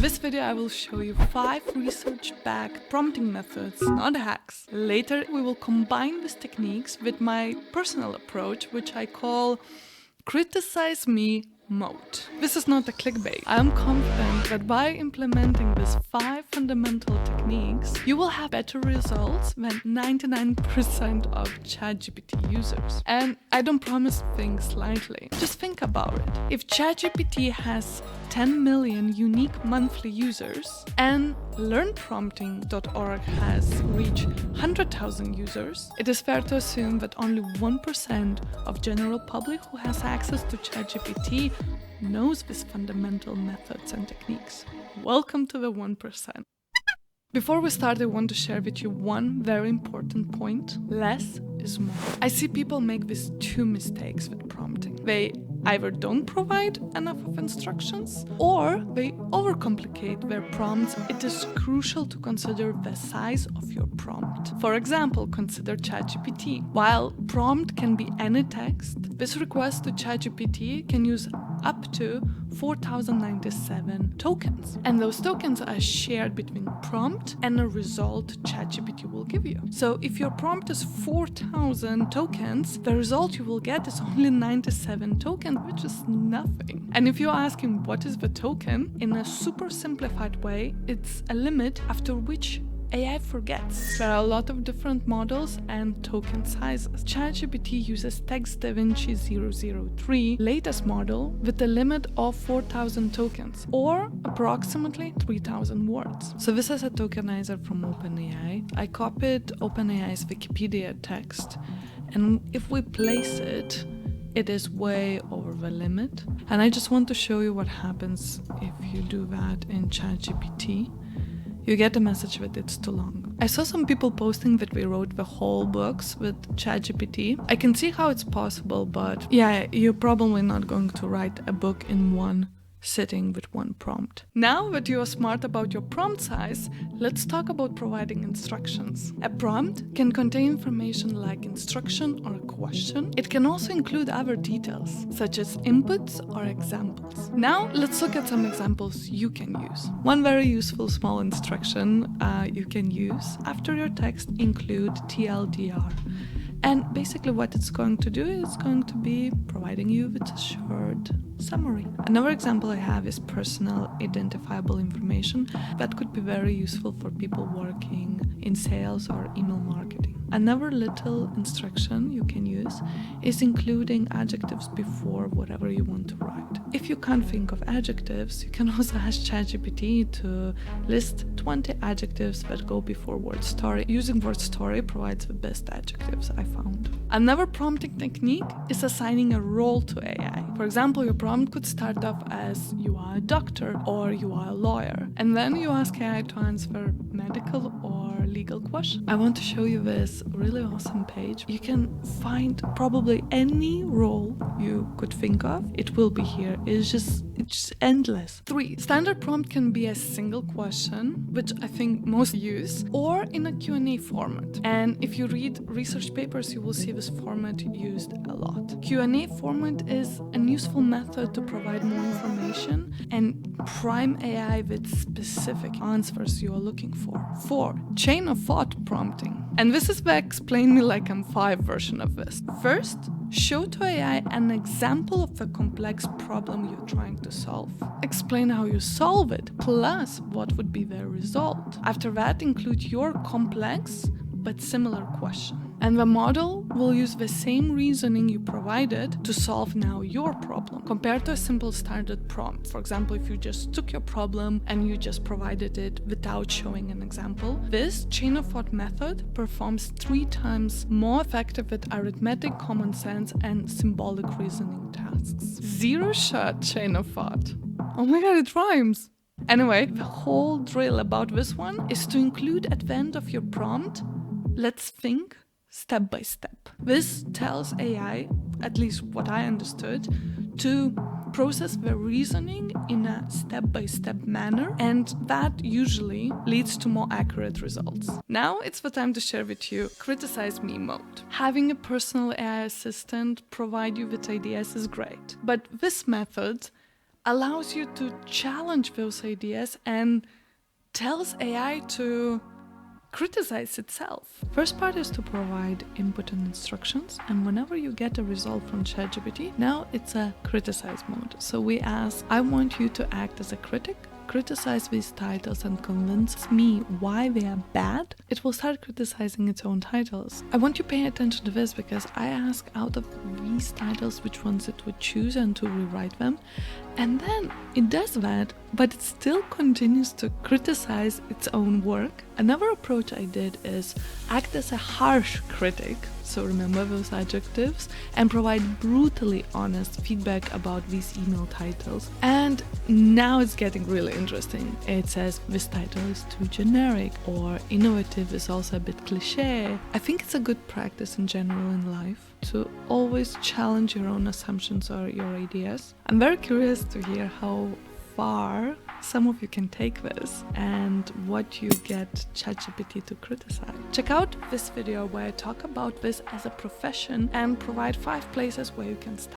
this video I will show you 5 research-backed prompting methods, not hacks. Later we will combine these techniques with my personal approach, which I call Criticise Me Method. This is not a clickbait. I am confident that by implementing these 5 fundamental techniques, you will have better results than 99% of ChatGPT users. And I don't promise things lightly. Just think about it. If ChatGPT has 10 million unique monthly users and learnprompting.org has reached 100,000 users, it is fair to assume that only 1% of general public who has access to ChatGPT knows these fundamental methods and techniques. Welcome to the 1%. Before we start, I want to share with you one very important point. Less is more. I see people make these 2 mistakes with prompting. They either don't provide enough of instructions or they overcomplicate their prompts. It is crucial to consider the size of your prompt. For example, consider ChatGPT. While prompt can be any text, this request to ChatGPT can use up to 4,097 tokens. And those tokens are shared between prompt and a result ChatGPT will give you. So if your prompt is 4,000 tokens, the result you will get is only 97 tokens, which is nothing. And if you're asking what is the token, in a super simplified way, it's a limit after which AI forgets. There are a lot of different models and token sizes. ChatGPT uses TextDaVinci 003 latest model with a limit of 4,000 tokens or approximately 3,000 words. So this is a tokenizer from OpenAI. I copied OpenAI's Wikipedia text, and if we place it, it is way over the limit. And I just want to show you what happens if you do that in ChatGPT. You get a message that it's too long. I saw some people posting that we wrote the whole books with ChatGPT. I can see how it's possible, but yeah, you're probably not going to write a book in one sitting with one prompt. Now that you are smart about your prompt size, let's talk about providing instructions. A prompt can contain information like instruction or a question. It can also include other details, such as inputs or examples. Now, let's look at some examples you can use. One very useful small instruction you can use after your text include TLDR. And basically what it's going to do is going to be providing you with a short summary. Another example I have is personal identifiable information that could be very useful for people working in sales or email marketing. Another little instruction you can use is including adjectives before whatever you want to write. If you can't think of adjectives, you can also ask ChatGPT to list 20 adjectives that go before word story. Using word story provides the best adjectives I found. Another prompting technique is assigning a role to AI. For example, your prompt could start off as you are a doctor or you are a lawyer, and then you ask AI to answer medical or legal questions. I want to show you this really awesome page. You can find probably any role you could think of. It will be here. It's just endless. 3. Standard prompt can be a single question, which I think most use, or in a Q&A format. And if you read research papers, you will see this format used a lot. Q&A format is a useful method to provide more information and prime AI with specific answers you are looking for. 4. Chain of thought prompting. And this is the explain me like I'm 5 version of this. First, show to AI an example of a complex problem you're trying to solve. Explain how you solve it, plus what would be the result. After that, include your complex but similar question. And the model will use the same reasoning you provided to solve now your problem, compared to a simple standard prompt. For example, if you just took your problem and you just provided it without showing an example, this chain of thought method performs 3 times more effective with arithmetic, common sense, and symbolic reasoning tasks. 0-shot chain of thought. Oh my god, it rhymes! Anyway, the whole drill about this one is to include at the end of your prompt, let's think step by step. This tells AI, at least what I understood, to process the reasoning in a step-by-step manner, and that usually leads to more accurate results. Now it's the time to share with you Criticise Me Mode. Having a personal AI assistant provide you with ideas is great, but this method allows you to challenge those ideas and tells AI to criticize itself. First part is to provide input and instructions, and whenever you get a result from ChatGPT, now it's a criticize mode. So we ask, I want you to act as a critic, criticize these titles and convince me why they are bad. It will start criticizing its own titles. I want you to pay attention to this because I ask out of these titles which ones it would choose and to rewrite them. And then it does that, but it still continues to criticize its own work. Another approach I did is act as a harsh critic, so remember those adjectives, and provide brutally honest feedback about these email titles. And now it's getting really interesting. It says this title is too generic, or innovative is also a bit cliché. I think it's a good practice in general in life to always challenge your own assumptions or your ideas. I'm very curious to hear how far some of you can take this and what you get ChatGPT to criticize. Check out this video where I talk about this as a profession and provide 5 places where you can start.